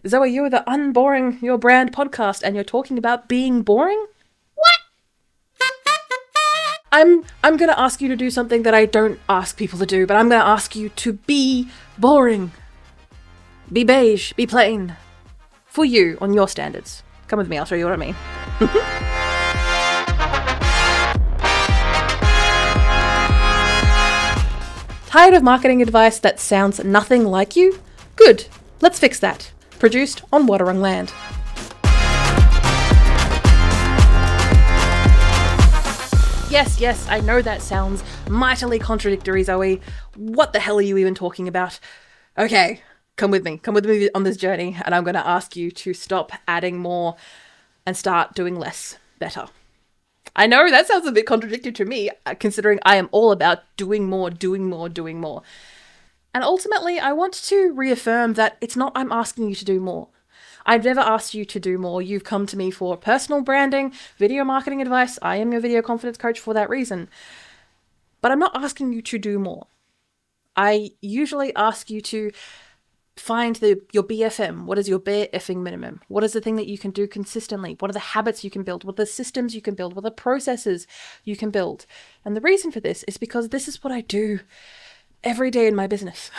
Zoe, you're the Unboring Your Brand podcast and you're talking about being boring? What? I'm going to ask you to do something that I don't ask people to do, but I'm going to ask you to be boring. Be beige, be plain. For you, on your standards. Come with me, I'll show you what I mean. Tired of marketing advice that sounds nothing like you? Good, let's fix that. Produced on Wadawurrung land. Yes, I know that sounds mightily contradictory, Zoe. What the hell are you even talking about? Okay, come with me on this journey, and I'm going to ask you to stop adding more and start doing less better. I know that sounds a bit contradictory to me, considering I am all about doing more. And ultimately, I want to reaffirm that it's not I'm asking you to do more. I've never asked you to do more. You've come to me for personal branding, video marketing advice. I am your video confidence coach for that reason. But I'm not asking you to do more. I usually ask you to find your BFM. What is your bare effing minimum? What is the thing that you can do consistently? What are the habits you can build? What are the systems you can build? What are the processes you can build? And the reason for this is because this is what I do every day in my business.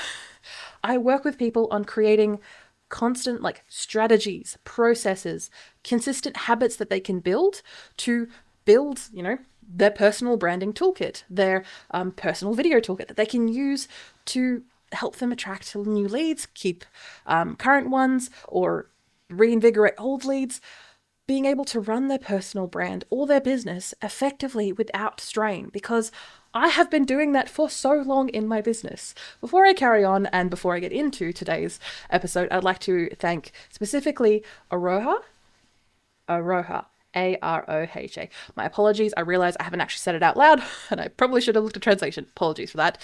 I work with people on creating constant strategies, processes, consistent habits that they can build to build, their personal branding toolkit, their personal video toolkit that they can use to help them attract new leads, keep current ones, or reinvigorate old leads, being able to run their personal brand or their business effectively without strain, because I have been doing that for so long in my business. Before I carry on and before I get into today's episode, I'd like to thank specifically Aroha, Aroha. My apologies. I realize I haven't actually said it out loud, and I probably should have looked at translation. Apologies for that.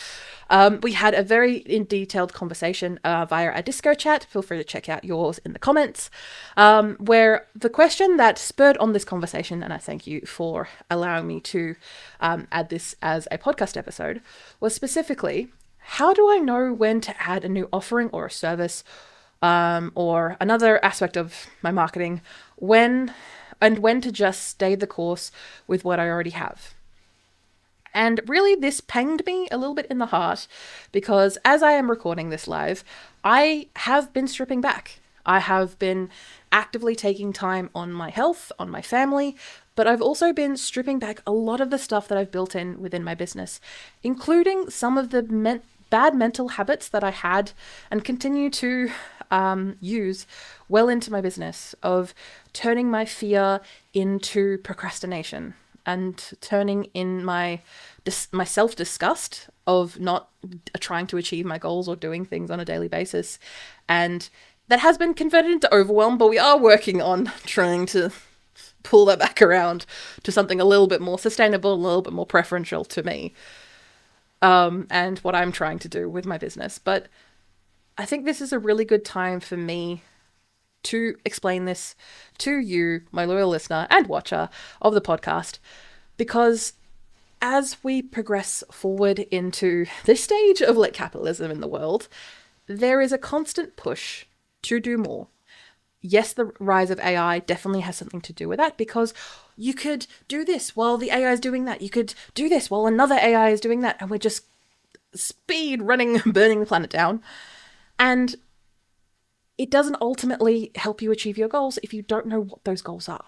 We had a very detailed conversation via a Disco chat. Feel free to check out yours in the comments, where the question that spurred on this conversation, and I thank you for allowing me to add this as a podcast episode, was specifically, how do I know when to add a new offering or a service or another aspect of my marketing, when to just stay the course with what I already have. And really, this panged me a little bit in the heart, because as I am recording this live, I have been stripping back. I have been actively taking time on my health, on my family, but I've also been stripping back a lot of the stuff that I've built in within my business, including some of the bad mental habits that I had and continue to use well into my business, of turning my fear into procrastination and turning in my self-disgust of not trying to achieve my goals or doing things on a daily basis. And that has been converted into overwhelm, but we are working on trying to pull that back around to something a little bit more sustainable, a little bit more preferential to me, and what I'm trying to do with my business. But I think this is a really good time for me to explain this to you, my loyal listener and watcher of the podcast, because as we progress forward into this stage of capitalism in the world, there is a constant push to do more. Yes, the rise of AI definitely has something to do with that, because you could do this while the AI is doing that. You could do this while another AI is doing that, and we're just speed running, burning the planet down. And it doesn't ultimately help you achieve your goals if you don't know what those goals are.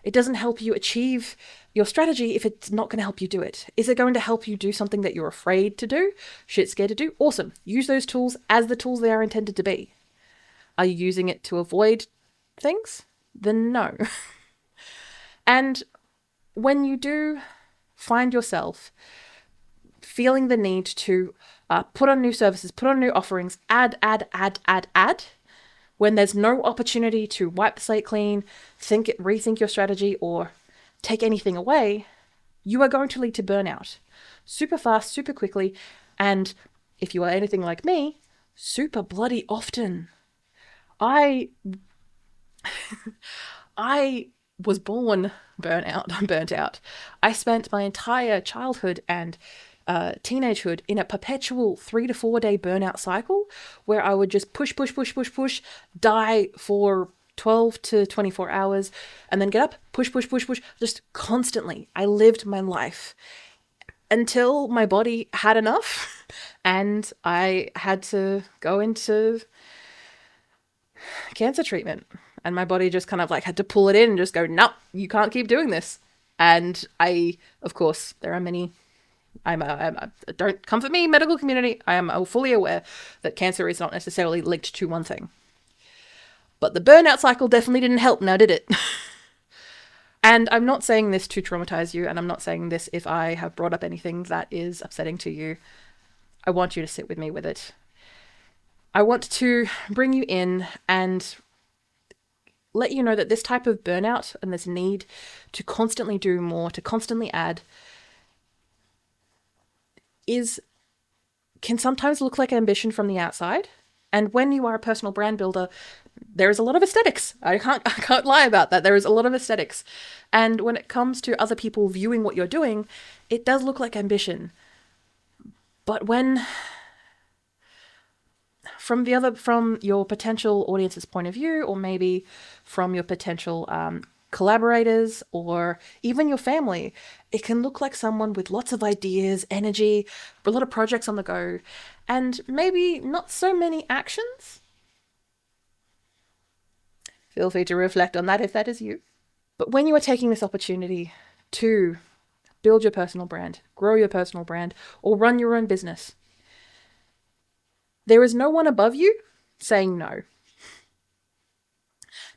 It doesn't help you achieve your strategy if it's not going to help you do it. Is it going to help you do something that you're afraid to do, shit scared to do? Awesome. Use those tools as the tools they are intended to be. Are you using it to avoid things? Then no. And when you do find yourself feeling the need to put on new services, put on new offerings, add, when there's no opportunity to wipe the slate clean, rethink your strategy, or take anything away, you are going to lead to burnout super fast, super quickly, and if you are anything like me, super bloody often. I was born burnt out. I spent my entire childhood and teenagehood in a perpetual 3 to 4 day burnout cycle where I would just push, die for 12 to 24 hours and then get up, push, just constantly. I lived my life until my body had enough and I had to go into cancer treatment. And my body just kind of like had to pull it in and just go, no, you can't keep doing this. And I, of course, there are many, don't come for me, medical community. I am fully aware that cancer is not necessarily linked to one thing. But the burnout cycle definitely didn't help now, did it? And I'm not saying this to traumatize you, and I'm not saying this if I have brought up anything that is upsetting to you. I want you to sit with me with it. I want to bring you in and let you know that this type of burnout and this need to constantly do more, to constantly add, can sometimes look like ambition from the outside. And when you are a personal brand builder, there is a lot of aesthetics. I can't lie about that. There is a lot of aesthetics. And when it comes to other people viewing what you're doing, it does look like ambition. But when from your potential audience's point of view, or maybe from your potential collaborators, or even your family, it can look like someone with lots of ideas, energy, a lot of projects on the go, and maybe not so many actions. Feel free to reflect on that if that is you. But when you are taking this opportunity to build your personal brand, grow your personal brand, or run your own business, there is no one above you saying no.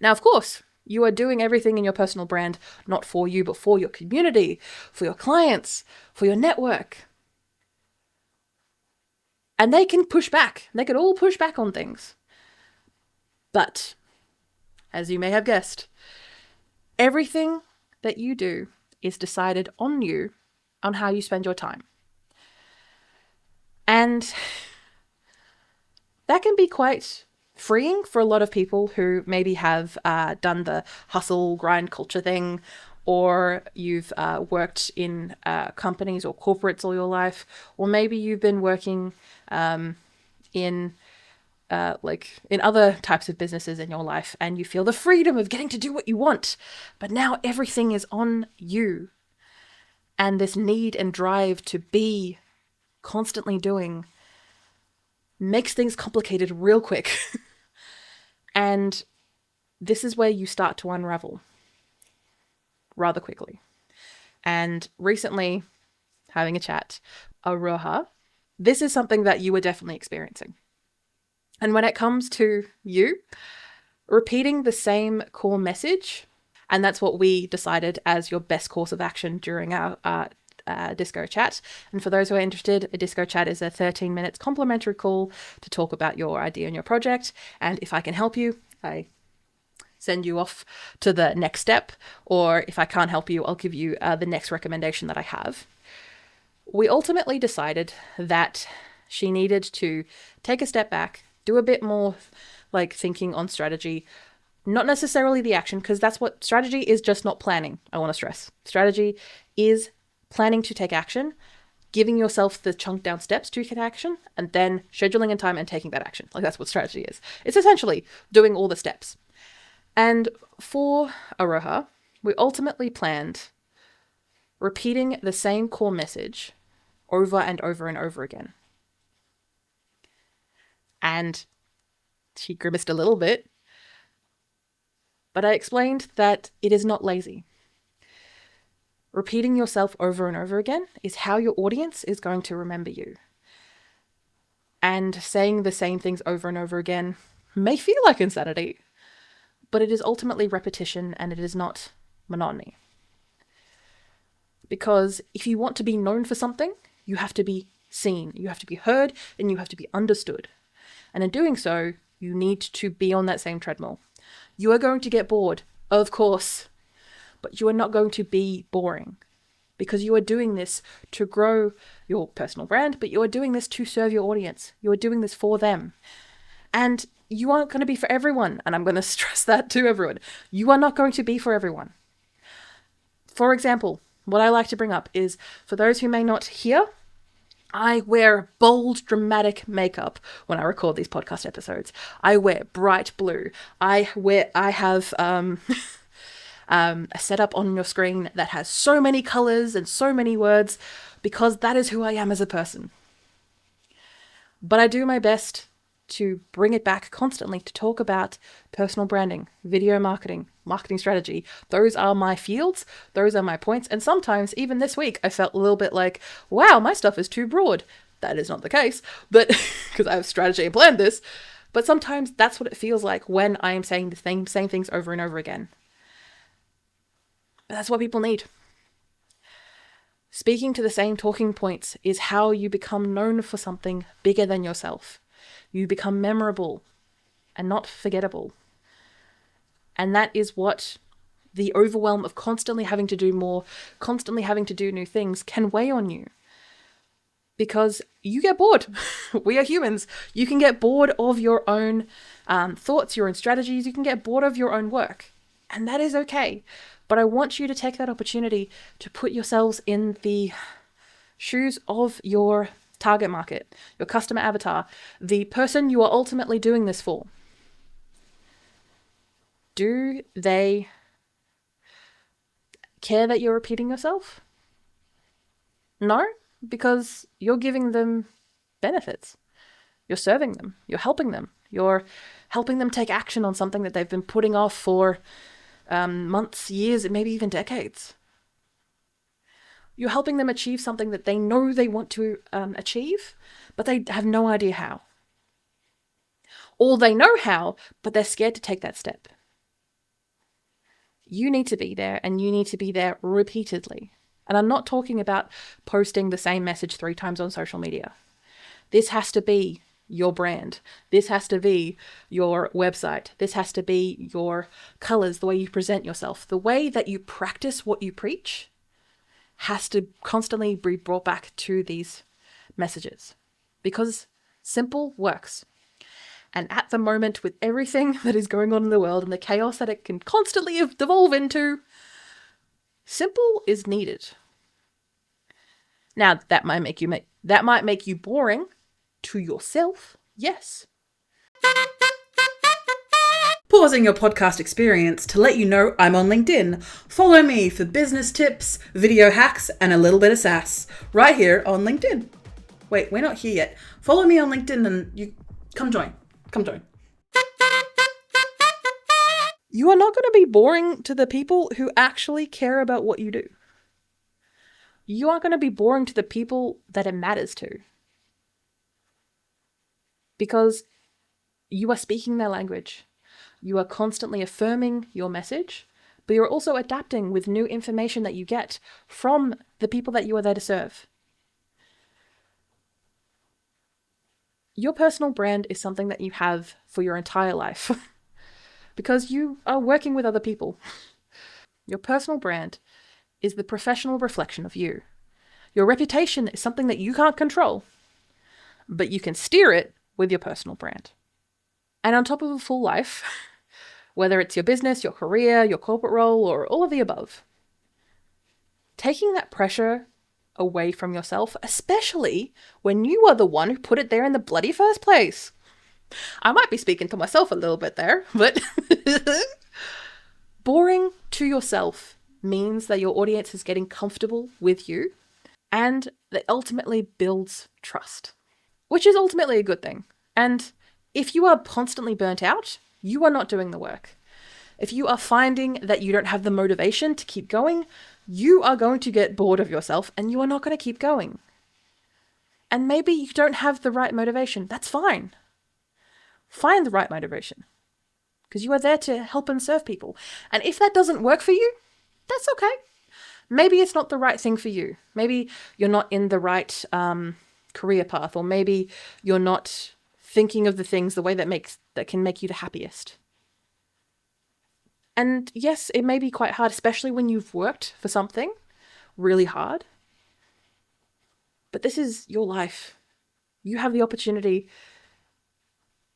Now, of course, you are doing everything in your personal brand, not for you, but for your community, for your clients, for your network. And they can push back. They can all push back on things. But, as you may have guessed, everything that you do is decided on you, on how you spend your time. And that can be quite freeing for a lot of people who maybe have done the hustle grind culture thing, or you've worked in companies or corporates all your life, or maybe you've been working in other types of businesses in your life, and you feel the freedom of getting to do what you want, but now everything is on you. And this need and drive to be constantly doing makes things complicated real quick. And this is where you start to unravel rather quickly. And recently, having a chat, Aroha, this is something that you were definitely experiencing. And when it comes to you, repeating the same core message, and that's what we decided as your best course of action during our disco chat. And for those who are interested, a disco chat is a 13 minutes complimentary call to talk about your idea and your project. And if I can help you, I send you off to the next step. Or if I can't help you, I'll give you the next recommendation that I have. We ultimately decided that she needed to take a step back, do a bit more like thinking on strategy, not necessarily the action, because that's what strategy is, just not planning. I want to stress. Strategy is planning to take action, giving yourself the chunk down steps to get action, and then scheduling in time and taking that action. Like, that's what strategy is. It's essentially doing all the steps. And for Aroha, we ultimately planned repeating the same core message over and over and over again. And she grimaced a little bit, but I explained that it is not lazy. Repeating yourself over and over again is how your audience is going to remember you. And saying the same things over and over again may feel like insanity, but it is ultimately repetition, and it is not monotony. Because if you want to be known for something, you have to be seen, you have to be heard, and you have to be understood. And in doing so, you need to be on that same treadmill. You are going to get bored, of course, but you are not going to be boring, because you are doing this to grow your personal brand, but you are doing this to serve your audience. You are doing this for them. And you aren't going to be for everyone. And I'm going to stress that to everyone. You are not going to be for everyone. For example, what I like to bring up is, for those who may not hear, I wear bold, dramatic makeup when I record these podcast episodes. I wear bright blue. I have a setup on your screen that has so many colors and so many words because that is who I am as a person. But I do my best to bring it back constantly to talk about personal branding, video marketing, marketing strategy. Those are my fields. Those are my points. And sometimes, even this week, I felt a little bit like, wow, my stuff is too broad. That is not the case, but because I have strategy and planned this. But sometimes that's what it feels like when I am saying the same things over and over again. But that's what people need. Speaking to the same talking points is how you become known for something bigger than yourself. You become memorable and not forgettable. And that is what the overwhelm of constantly having to do more, constantly having to do new things can weigh on you. Because you get bored. We are humans. You can get bored of your own thoughts, your own strategies. You can get bored of your own work. And that is okay. But I want you to take that opportunity to put yourselves in the shoes of your target market, your customer avatar, the person you are ultimately doing this for. Do they care that you're repeating yourself? No, because you're giving them benefits. You're serving them. You're helping them. You're helping them take action on something that they've been putting off for months, years, and maybe even decades. You're helping them achieve something that they know they want to achieve, but they have no idea how. Or they know how, but they're scared to take that step. You need to be there, and you need to be there repeatedly. And I'm not talking about posting the same message 3 times on social media. This has to be your brand. This has to be your website. This has to be your colors, the way you present yourself. The way that you practice what you preach has to constantly be brought back to these messages because simple works. And at the moment, with everything that is going on in the world and the chaos that it can constantly devolve into, simple is needed. Now, that might make you boring to yourself, yes. Pausing your podcast experience to let you know I'm on LinkedIn. Follow me for business tips, video hacks, and a little bit of sass right here on LinkedIn. Wait, we're not here yet. Follow me on LinkedIn and you come join. Come join. You are not going to be boring to the people who actually care about what you do. You aren't going to be boring to the people that it matters to. Because you are speaking their language. You are constantly affirming your message, but you're also adapting with new information that you get from the people that you are there to serve. Your personal brand is something that you have for your entire life because you are working with other people. Your personal brand is the professional reflection of you. Your reputation is something that you can't control, but you can steer it with your personal brand. And on top of a full life, whether it's your business, your career, your corporate role, or all of the above, taking that pressure away from yourself, especially when you are the one who put it there in the bloody first place. I might be speaking to myself a little bit there, but boring to yourself means that your audience is getting comfortable with you, and that ultimately builds trust, which is ultimately a good thing. And if you are constantly burnt out, you are not doing the work. If you are finding that you don't have the motivation to keep going, you are going to get bored of yourself and you are not going to keep going. And maybe you don't have the right motivation. That's fine. Find the right motivation because you are there to help and serve people. And if that doesn't work for you, that's okay. Maybe it's not the right thing for you. Maybe you're not in the right career path, or maybe you're not thinking of the things the way that can make you the happiest. And yes, it may be quite hard, especially when you've worked for something really hard. But this is your life. You have the opportunity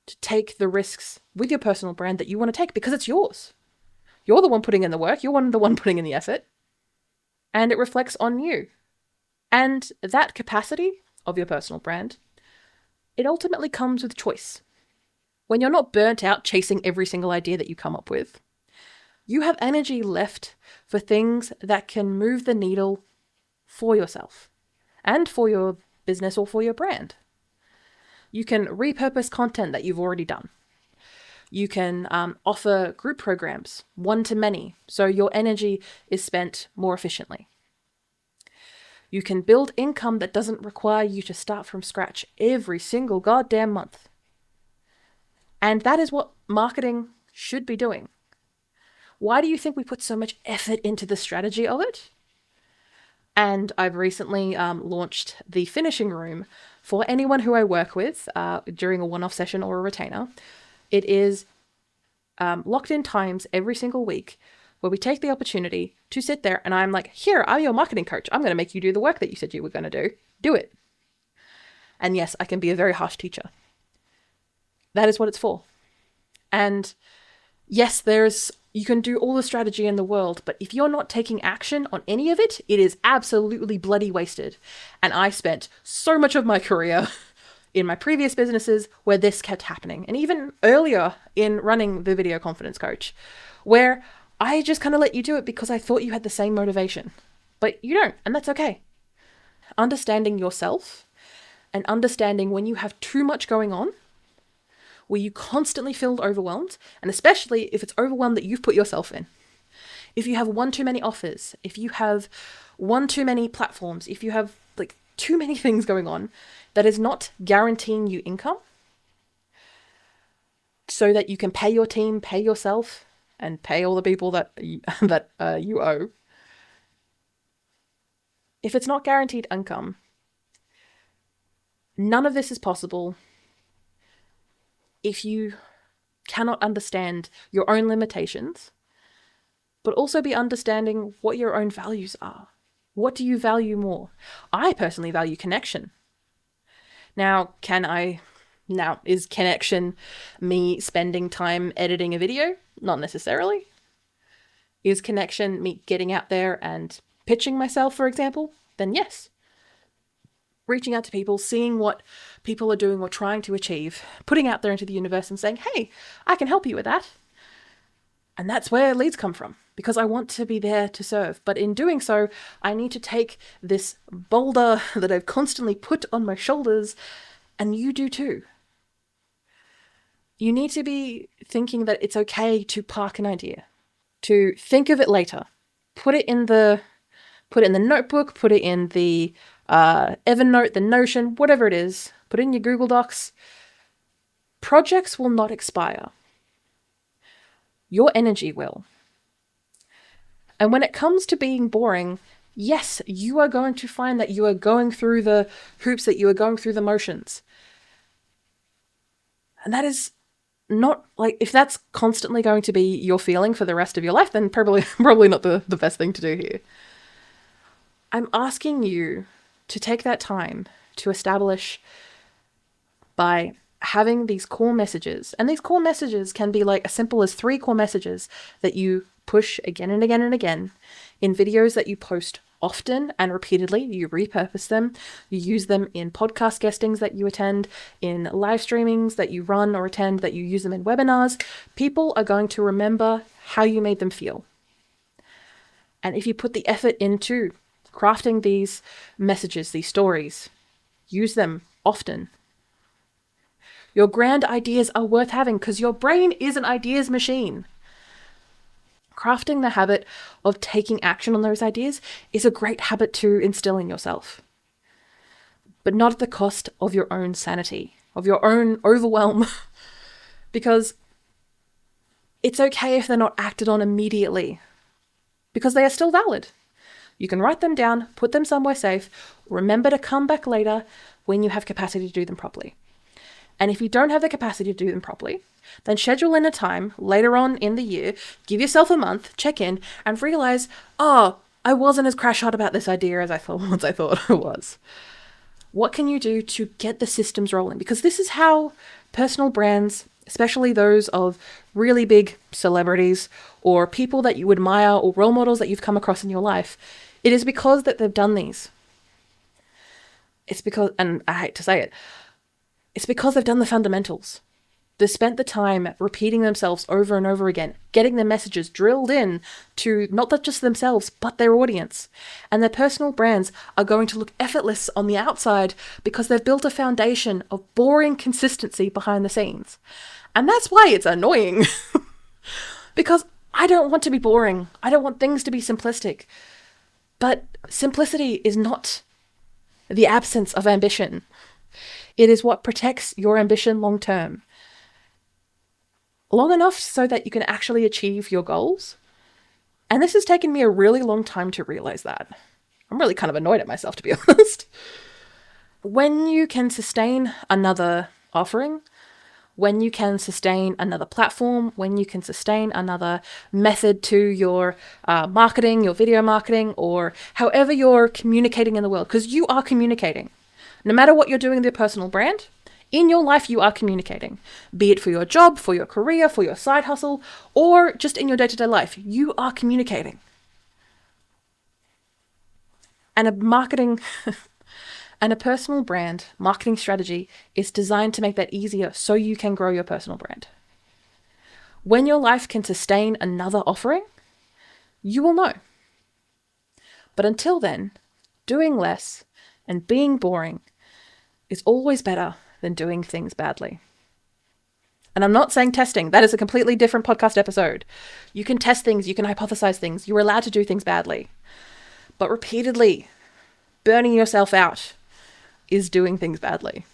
to take the risks with your personal brand that you want to take because it's yours. You're the one putting in the work. You're the one putting in the effort. And it reflects on you. And that capacity of your personal brand, it ultimately comes with choice. When you're not burnt out chasing every single idea that you come up with, you have energy left for things that can move the needle for yourself and for your business or for your brand. You can repurpose content that you've already done. You can offer group programs, one-to-many, so your energy is spent more efficiently. You can build income that doesn't require you to start from scratch every single goddamn month. And that is what marketing should be doing. Why do you think we put so much effort into the strategy of it? And I've recently launched the finishing room for anyone who I work with during a one-off session or a retainer. It is locked in times every single week where we take the opportunity to sit there and I'm like, here, I'm your marketing coach. I'm going to make you do the work that you said you were going to do. Do it. And yes, I can be a very harsh teacher. That is what it's for. And yes, you can do all the strategy in the world, but if you're not taking action on any of it, it is absolutely bloody wasted. And I spent so much of my career in my previous businesses where this kept happening. And even earlier in running the Video Confidence Coach, where I just kind of let you do it because I thought you had the same motivation. But you don't, and that's okay. Understanding yourself and understanding when you have too much going on, where you constantly feel overwhelmed, and especially if it's overwhelmed that you've put yourself in. If you have one too many offers, if you have one too many platforms, if you have like too many things going on that is not guaranteeing you income so that you can pay your team, pay yourself, and pay all the people that you owe. If it's not guaranteed income, none of this is possible if you cannot understand your own limitations, but also be understanding what your own values are. What do you value more? I personally value connection. Now, is connection me spending time editing a video? Not necessarily. Is connection me getting out there and pitching myself, for example? Then yes. Reaching out to people, seeing what people are doing or trying to achieve, putting out there into the universe and saying, hey, I can help you with that. And that's where leads come from, because I want to be there to serve. But in doing so, I need to take this boulder that I've constantly put on my shoulders, and you do too. You need to be thinking that it's okay to park an idea, to think of it later, put it in the notebook, put it in the Evernote, the Notion, whatever it is, put it in your Google Docs. Projects will not expire. Your energy will. And when it comes to being boring, yes, you are going to find that you are going through the hoops, that you are going through the motions. And that is not like, if that's constantly going to be your feeling for the rest of your life, then probably not the best thing to do here. I'm asking you to take that time to establish by having these core messages. And these core messages can be like as simple as 3 core messages that you push again and again and again in videos that you post often and repeatedly. You repurpose them. You use them in podcast guestings that you attend, in live streamings that you run or attend, that you use them in webinars. People are going to remember how you made them feel. And if you put the effort into crafting these messages, these stories, use them often. Your grand ideas are worth having because your brain is an ideas machine. Crafting the habit of taking action on those ideas is a great habit to instill in yourself, but not at the cost of your own sanity, of your own overwhelm, because it's okay if they're not acted on immediately, because they are still valid. You can write them down, put them somewhere safe, remember to come back later when you have capacity to do them properly. And if you don't have the capacity to do them properly, then schedule in a time later on in the year, give yourself a month, check in, and realize, I wasn't as crash hot about this idea as I thought it was. What can you do to get the systems rolling? Because this is how personal brands, especially those of really big celebrities or people that you admire or role models that you've come across in your life, it is because that they've done these. It's because, and I hate to say it, it's because they've done the fundamentals. They've spent the time repeating themselves over and over again, getting their messages drilled in to not just themselves, but their audience. And their personal brands are going to look effortless on the outside because they've built a foundation of boring consistency behind the scenes. And that's why it's annoying. Because I don't want to be boring. I don't want things to be simplistic. But simplicity is not the absence of ambition. It is what protects your ambition long term. Long enough so that you can actually achieve your goals. And this has taken me a really long time to realize that. I'm really kind of annoyed at myself, to be honest. When you can sustain another offering, when you can sustain another platform, when you can sustain another method to your marketing, your video marketing, or however you're communicating in the world, because you are communicating. No matter what you're doing with your personal brand, in your life, you are communicating, be it for your job, for your career, for your side hustle, or just in your day-to-day life. You are communicating. And a marketing and a personal brand marketing strategy is designed to make that easier so you can grow your personal brand. When your life can sustain another offering, you will know. But until then, doing less and being boring is always better than doing things badly. And I'm not saying testing. That is a completely different podcast episode. You can test things. You can hypothesize things. You're allowed to do things badly. But repeatedly burning yourself out is doing things badly.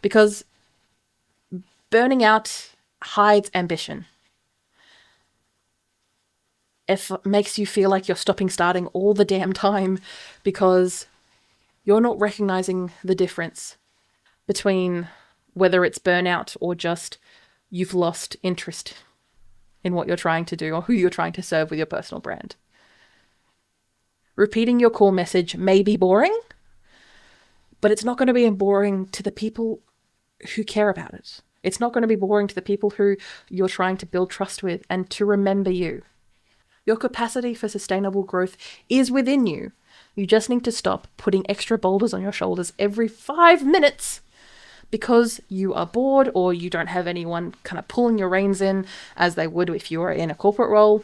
Because burning out hides ambition. It makes you feel like you're stopping starting all the damn time because you're not recognizing the difference between whether it's burnout or just you've lost interest in what you're trying to do or who you're trying to serve with your personal brand. Repeating your core message may be boring, but it's not going to be boring to the people who care about it. It's not going to be boring to the people who you're trying to build trust with and to remember you. Your capacity for sustainable growth is within you. You just need to stop putting extra boulders on your shoulders every 5 minutes because you are bored or you don't have anyone kind of pulling your reins in as they would if you were in a corporate role.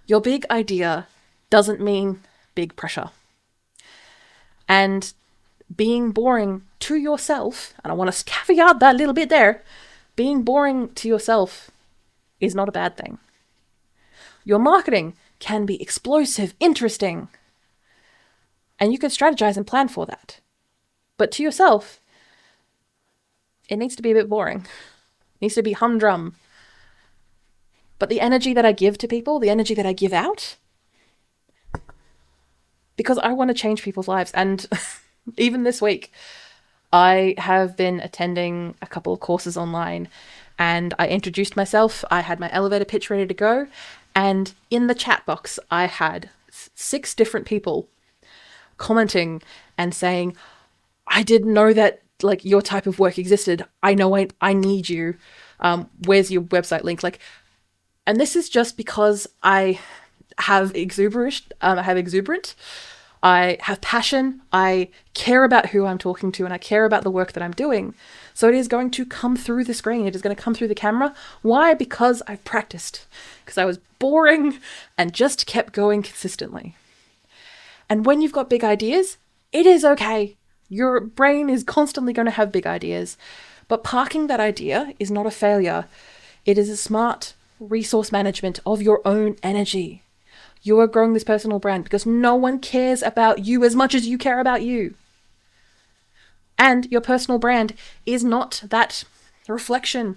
Your big idea doesn't mean big pressure. And being boring to yourself, and I want to caveat that a little bit there, being boring to yourself is not a bad thing. Your marketing can be explosive, interesting, and you can strategize and plan for that. But to yourself, it needs to be a bit boring. It needs to be humdrum. But the energy that I give to people, the energy that I give out, because I want to change people's lives. And even this week, I have been attending a couple of courses online and I introduced myself. I had my elevator pitch ready to go. And in the chat box, I had 6 different people commenting and saying, I didn't know that like your type of work existed. I know I need you. Where's your website link? And this is just because I have exuberant. I have passion. I care about who I'm talking to and I care about the work that I'm doing. So it is going to come through the screen. It is going to come through the camera. Why? Because I've practiced. Because I was boring and just kept going consistently. And when you've got big ideas, it is okay. Your brain is constantly going to have big ideas. But parking that idea is not a failure. It is a smart resource management of your own energy. You are growing this personal brand because no one cares about you as much as you care about you. And your personal brand is not that reflection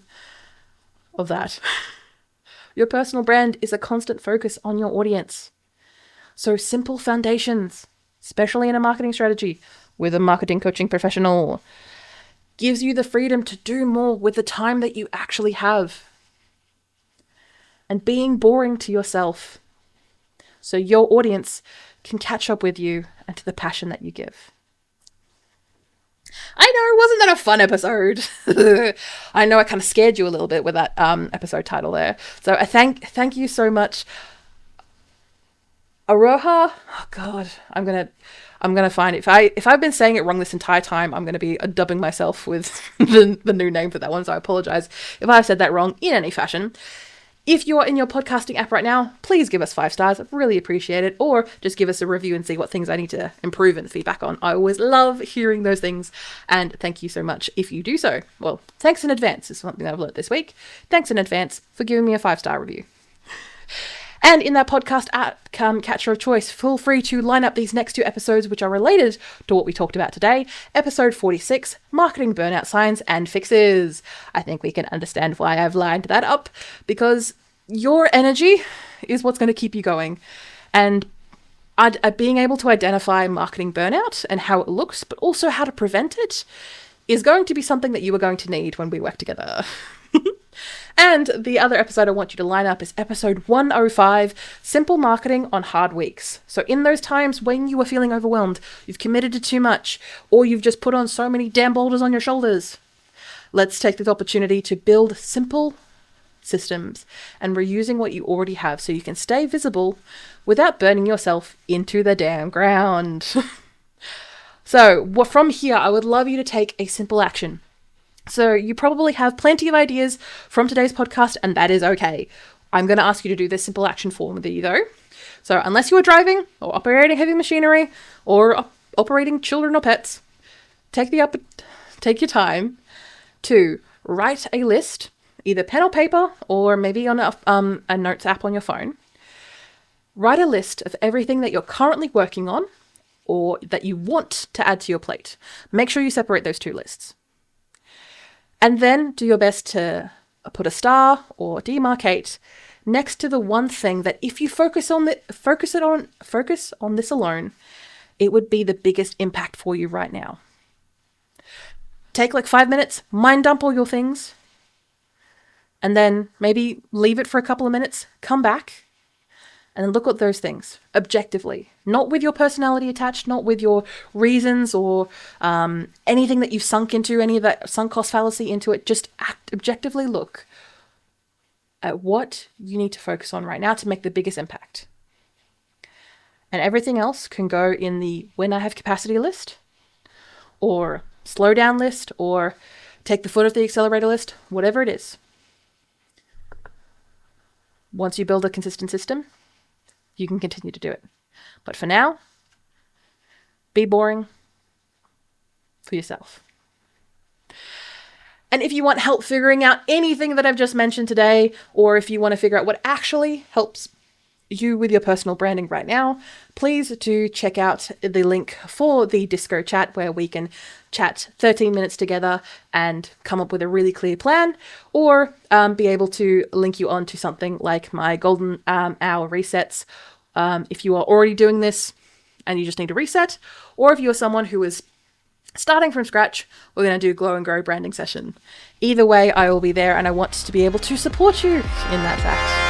of that. Your personal brand is a constant focus on your audience. So simple foundations, especially in a marketing strategy with a marketing coaching professional, gives you the freedom to do more with the time that you actually have. And being boring to yourself so your audience can catch up with you and to the passion that you give. I know, wasn't that a fun episode? I know I kind of scared you a little bit with that episode title there. So I thank you so much. Aroha, oh God, I'm going to find if I've been saying it wrong this entire time, I'm going to be dubbing myself with the new name for that one. So I apologize if I've said that wrong in any fashion. If you're in your podcasting app right now, please give us 5 stars. I'd really appreciate it. Or just give us a review and see what things I need to improve and feedback on. I always love hearing those things. And thank you so much if you do so. Well, thanks in advance is something I've learned this week. Thanks in advance for giving me a 5-star review. And in that podcast app, catcher of choice, feel free to line up these next 2 episodes, which are related to what we talked about today. Episode 46, Marketing Burnout Signs and Fixes. I think we can understand why I've lined that up, because your energy is what's going to keep you going. And being able to identify marketing burnout and how it looks, but also how to prevent it, is going to be something that you are going to need when we work together. And the other episode I want you to line up is episode 105, Simple Marketing on Hard Weeks. So in those times when you are feeling overwhelmed, you've committed to too much, or you've just put on so many damn boulders on your shoulders, let's take this opportunity to build simple systems and reusing what you already have so you can stay visible without burning yourself into the damn ground. So from here, I would love you to take a simple action. So you probably have plenty of ideas from today's podcast, and that is okay. I'm going to ask you to do this simple action for me, though. So unless you are driving or operating heavy machinery or operating children or pets, take your time to write a list, either pen or paper, or maybe on a notes app on your phone. Write a list of everything that you're currently working on or that you want to add to your plate. Make sure you separate those 2 lists. And then do your best to put a star or demarcate next to the one thing that if you focus on this alone, it would be the biggest impact for you right now. Take like 5 minutes, mind dump all your things, and then maybe leave it for a couple of minutes, come back, and then look at those things objectively, not with your personality attached, not with your reasons or anything that you've sunk into, any of that sunk cost fallacy into it. Just objectively look at what you need to focus on right now to make the biggest impact. And everything else can go in the when I have capacity list, or slow down list, or take the foot off the accelerator list, whatever it is. Once you build a consistent system, you can continue to do it. But for now, be boring for yourself. And if you want help figuring out anything that I've just mentioned today, or if you want to figure out what actually helps you with your personal branding right now, please do check out the link for the Disco chat where we can chat 13 minutes together and come up with a really clear plan, or be able to link you on to something like my golden hour resets if you are already doing this and you just need a reset, or if you're someone who is starting from scratch, we're going to do glow and grow branding session. Either way, I will be there, and I want to be able to support you in that fact.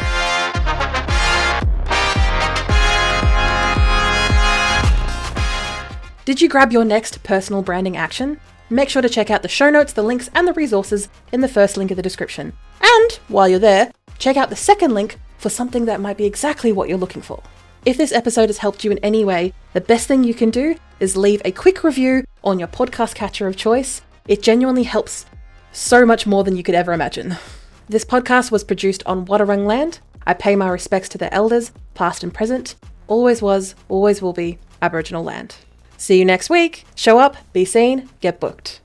Did you grab your next personal branding action? Make sure to check out the show notes, the links, and the resources in the first link in the description. And while you're there, check out the second link for something that might be exactly what you're looking for. If this episode has helped you in any way, the best thing you can do is leave a quick review on your podcast catcher of choice. It genuinely helps so much more than you could ever imagine. This podcast was produced on Wadawurrung land. I pay my respects to the elders, past and present. Always was, always will be Aboriginal land. See you next week. Show up, be seen, get booked.